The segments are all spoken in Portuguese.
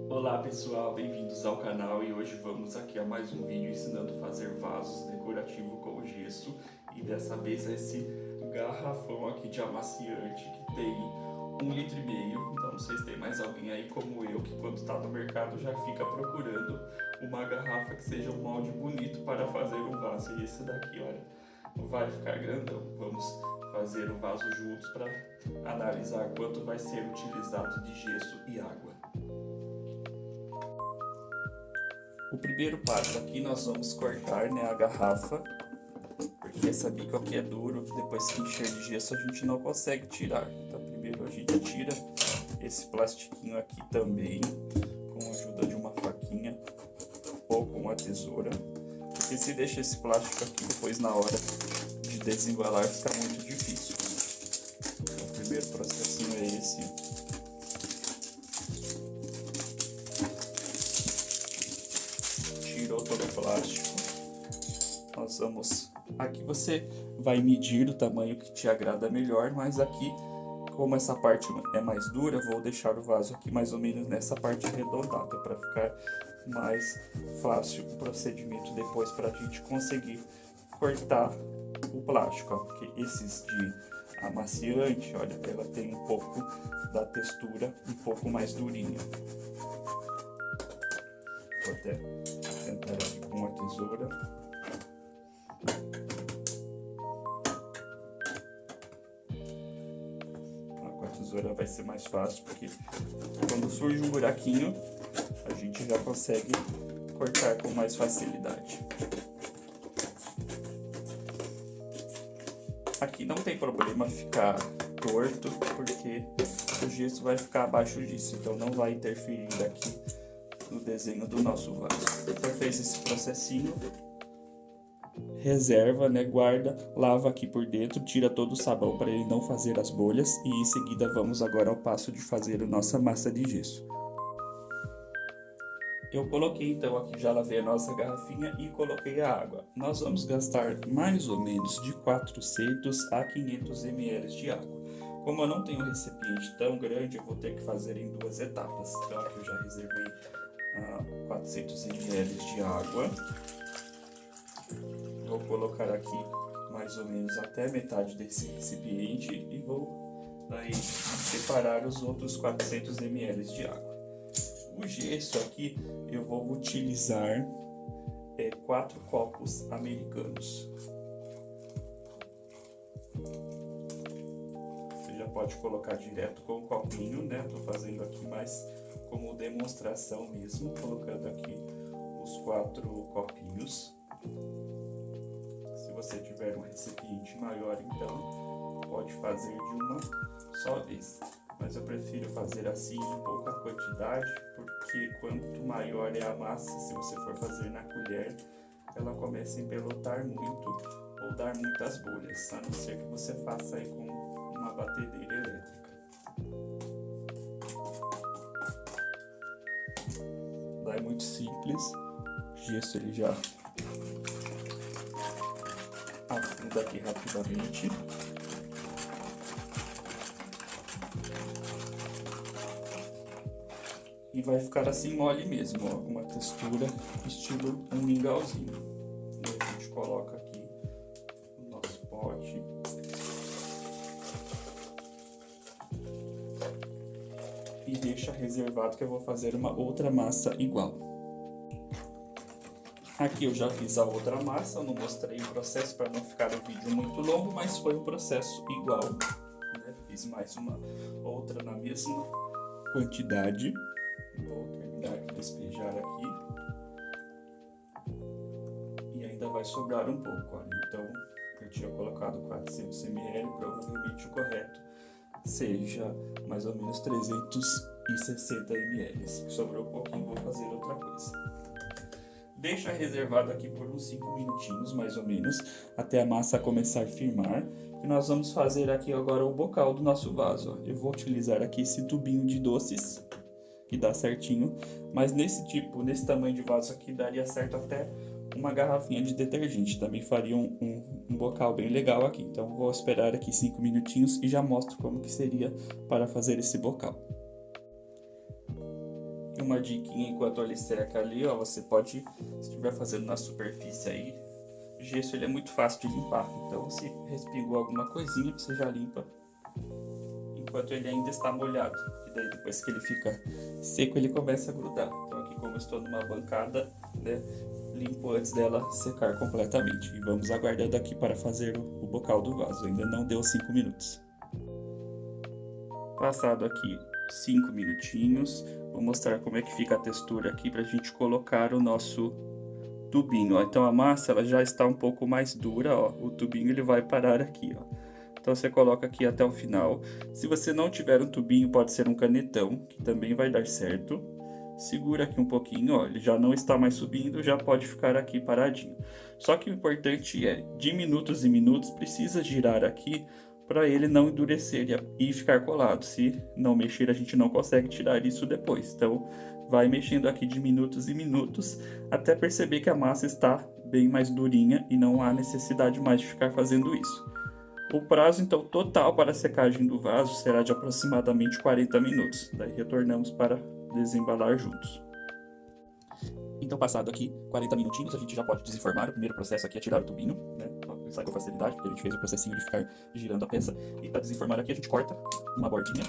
Olá pessoal, bem-vindos ao canal e hoje vamos aqui a mais um vídeo ensinando a fazer vasos decorativos com gesso e dessa vez esse garrafão aqui de amaciante que tem 1,5 litro. Então vocês têm mais alguém aí como eu que quando está no mercado já fica procurando uma garrafa que seja um molde bonito para fazer um vaso. E esse daqui, olha, vai ficar grandão. Vamos fazer o vaso juntos para analisar quanto vai ser utilizado de gesso e água. O primeiro passo aqui nós vamos cortar, a garrafa, porque essa bica aqui é duro, depois que encher de gesso a gente não consegue tirar. Então primeiro a gente tira esse plastiquinho aqui também, com a ajuda de uma faquinha ou com uma tesoura, porque se deixa esse plástico aqui depois na hora de desembalar fica muito difícil. Então, o primeiro processinho é esse. Tirou todo o plástico. Nós vamos... Aqui você vai medir o tamanho que te agrada melhor, mas aqui, como essa parte é mais dura, vou deixar o vaso aqui mais ou menos nessa parte arredondada, para ficar mais fácil o procedimento depois para a gente conseguir cortar o plástico, ó, porque esses de amaciante, olha, ela tem um pouco da textura um pouco mais durinha. Vou até tentar aqui com uma tesoura. Com a tesoura vai ser mais fácil, porque quando surge um buraquinho, a gente já consegue cortar com mais facilidade. Aqui não tem problema ficar torto, porque o gesso vai ficar abaixo disso, então não vai interferir aqui no desenho do nosso vaso. Depois fez esse processinho, reserva, guarda, lava aqui por dentro, tira todo o sabão para ele não fazer as bolhas e em seguida vamos agora ao passo de fazer a nossa massa de gesso. Eu coloquei então aqui, já lavei a nossa garrafinha e coloquei a água. Nós vamos gastar mais ou menos de 400 a 500 ml de água. Como eu não tenho um recipiente tão grande, eu vou ter que fazer em duas etapas. Então aqui eu já reservei 400 ml de água. Vou colocar aqui mais ou menos até metade desse recipiente e vou daí separar os outros 400 ml de água. O gesso aqui eu vou utilizar 4 copos americanos. Você já pode colocar direto com o copinho, Tô fazendo aqui mais como demonstração mesmo, colocando aqui os 4 copinhos. Se você tiver um recipiente maior, então pode fazer de uma só vez. Mas eu prefiro fazer assim em pouca quantidade, porque quanto maior é a massa, se você for fazer na colher, ela começa a empelotar muito ou dar muitas bolhas, a não ser que você faça aí com uma batedeira elétrica. Daí é muito simples, o gesso ele já afunda aqui rapidamente. E vai ficar assim mole mesmo, ó, com uma textura estilo um mingauzinho. E a gente coloca aqui no nosso pote. E deixa reservado que eu vou fazer uma outra massa igual. Aqui eu já fiz a outra massa, eu não mostrei o processo para não ficar o vídeo muito longo, mas foi um processo igual. Fiz mais uma outra na mesma quantidade. Vou terminar de despejar aqui. E ainda vai sobrar um pouco, olha. Então, eu tinha colocado 400 ml, provavelmente o correto seja mais ou menos 360 ml. Se sobrou um pouquinho, vou fazer outra coisa. Deixa reservado aqui por uns 5 minutinhos, mais ou menos, até a massa começar a firmar. E nós vamos fazer aqui agora o bocal do nosso vaso, ó. Eu vou utilizar aqui esse tubinho de doces, que dá certinho, mas nesse tamanho de vaso aqui daria certo até uma garrafinha de detergente, também faria um bocal bem legal aqui. Então vou esperar aqui 5 minutinhos e já mostro como que seria para fazer esse bocal. uma diquinha enquanto ele seca ali, ó, você pode, se estiver fazendo na superfície aí, o gesso ele é muito fácil de limpar, então se respingou alguma coisinha, você já limpa enquanto ele ainda está molhado, e daí depois que ele fica seco ele começa a grudar. Então aqui, como eu estou numa bancada, né, limpo antes dela secar completamente. E vamos aguardando aqui para fazer o bocal do vaso, ainda não deu 5 minutos. Passado aqui 5 minutinhos, vou mostrar como é que fica a textura aqui para a gente colocar o nosso tubinho, ó. Então a massa ela já está um pouco mais dura, ó. O tubinho ele vai parar aqui, ó. Então você coloca aqui até o final. Se você não tiver um tubinho, pode ser um canetão, que também vai dar certo. Segura aqui um pouquinho, ó, ele já não está mais subindo, já pode ficar aqui paradinho. Só que o importante é, de minutos em minutos, precisa girar aqui para ele não endurecer e ficar colado. Se não mexer, a gente não consegue tirar isso depois. Então, vai mexendo aqui de minutos em minutos, até perceber que a massa está bem mais durinha e não há necessidade mais de ficar fazendo isso. O prazo, então, total para a secagem do vaso será de aproximadamente 40 minutos. Daí retornamos para desembalar juntos. Então, passado aqui 40 minutinhos, a gente já pode desenformar. O primeiro processo aqui é tirar o tubinho, né? Sai com facilidade, porque a gente fez o processinho de ficar girando a peça. E para desenformar aqui, a gente corta uma bordinha.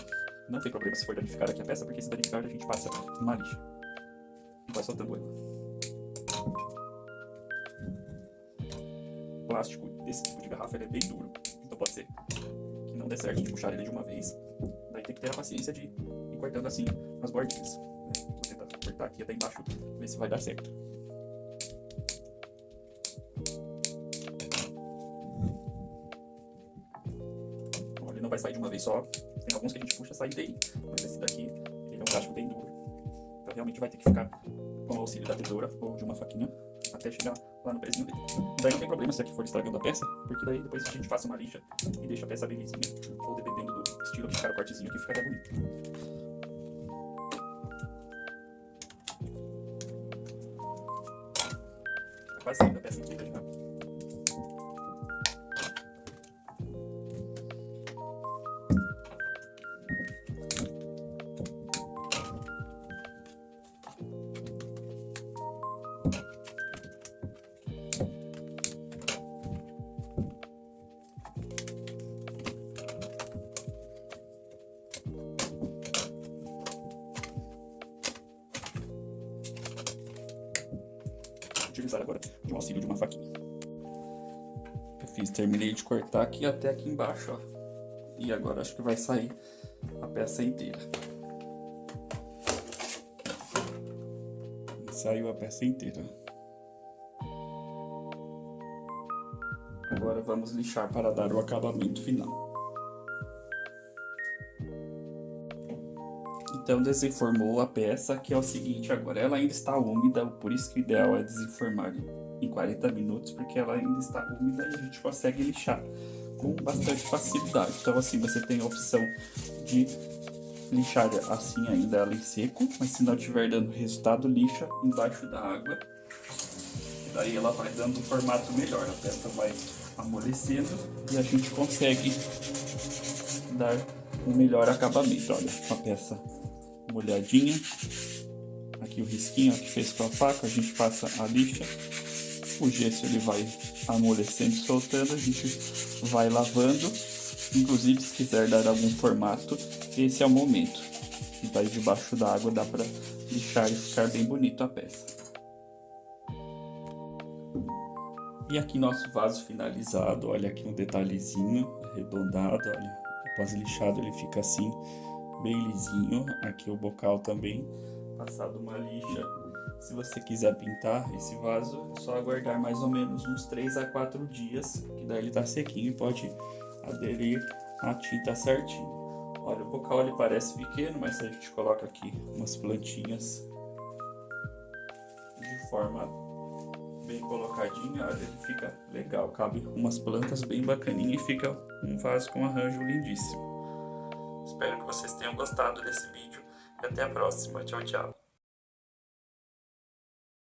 Não tem problema se for danificar aqui a peça, porque se danificar, a gente passa uma lixa. E vai soltando ela. O plástico desse tipo de garrafa ele é bem duro. Então pode ser que não dê certo de puxar ele de uma vez. Daí tem que ter a paciência de ir cortando assim as bordinhas. Vou tentar cortar aqui até embaixo, ver se vai dar certo. Olha, ele não vai sair de uma vez só. Tem alguns que a gente puxa, sai daí. Mas esse daqui, ele é um plástico bem duro. Então realmente vai ter que ficar com o auxílio da tesoura ou de uma faquinha até chegar lá no pezinho dele. Daí não tem problema se aqui for estragando a peça, porque daí depois a gente passa uma lixa e deixa a peça bem lisinha, ou dependendo do estilo que ficar o cortezinho aqui, fica até bonito. Tá quase saindo a peça inteira já. Utilizar agora de um auxílio de uma faquinha. Terminei de cortar aqui até aqui embaixo, ó. E agora acho que vai sair a peça inteira. Saiu a peça inteira. Agora vamos lixar para dar o acabamento final. Então desenformou a peça, que é o seguinte, agora ela ainda está úmida, por isso que o ideal é desenformar em 40 minutos, porque ela ainda está úmida e a gente consegue lixar com bastante facilidade. Então assim, você tem a opção de lixar assim ainda ela em seco, mas se não estiver dando resultado, lixa embaixo da água. E daí ela vai dando um formato melhor, a peça vai amolecendo e a gente consegue dar um melhor acabamento. Olha, a peça molhadinha, aqui o risquinho que fez com a faca, a gente passa a lixa, o gesso ele vai amolecendo, soltando, a gente vai lavando, inclusive se quiser dar algum formato, esse é o momento, e daí debaixo da água dá para lixar e ficar bem bonito a peça. E aqui nosso vaso finalizado, olha aqui um detalhezinho arredondado, olha, após lixado ele fica assim, bem lisinho. Aqui o bocal também, passado uma lixa. Se você quiser pintar esse vaso, é só aguardar mais ou menos uns 3 a 4 dias, que daí ele tá sequinho e pode aderir a tinta certinho. Olha, o bocal ele parece pequeno, mas se a gente coloca aqui umas plantinhas de forma bem colocadinha, olha, ele fica legal, cabe umas plantas bem bacaninha e fica um vaso com arranjo lindíssimo. Espero que vocês tenham gostado desse vídeo e até a próxima. Tchau, tchau.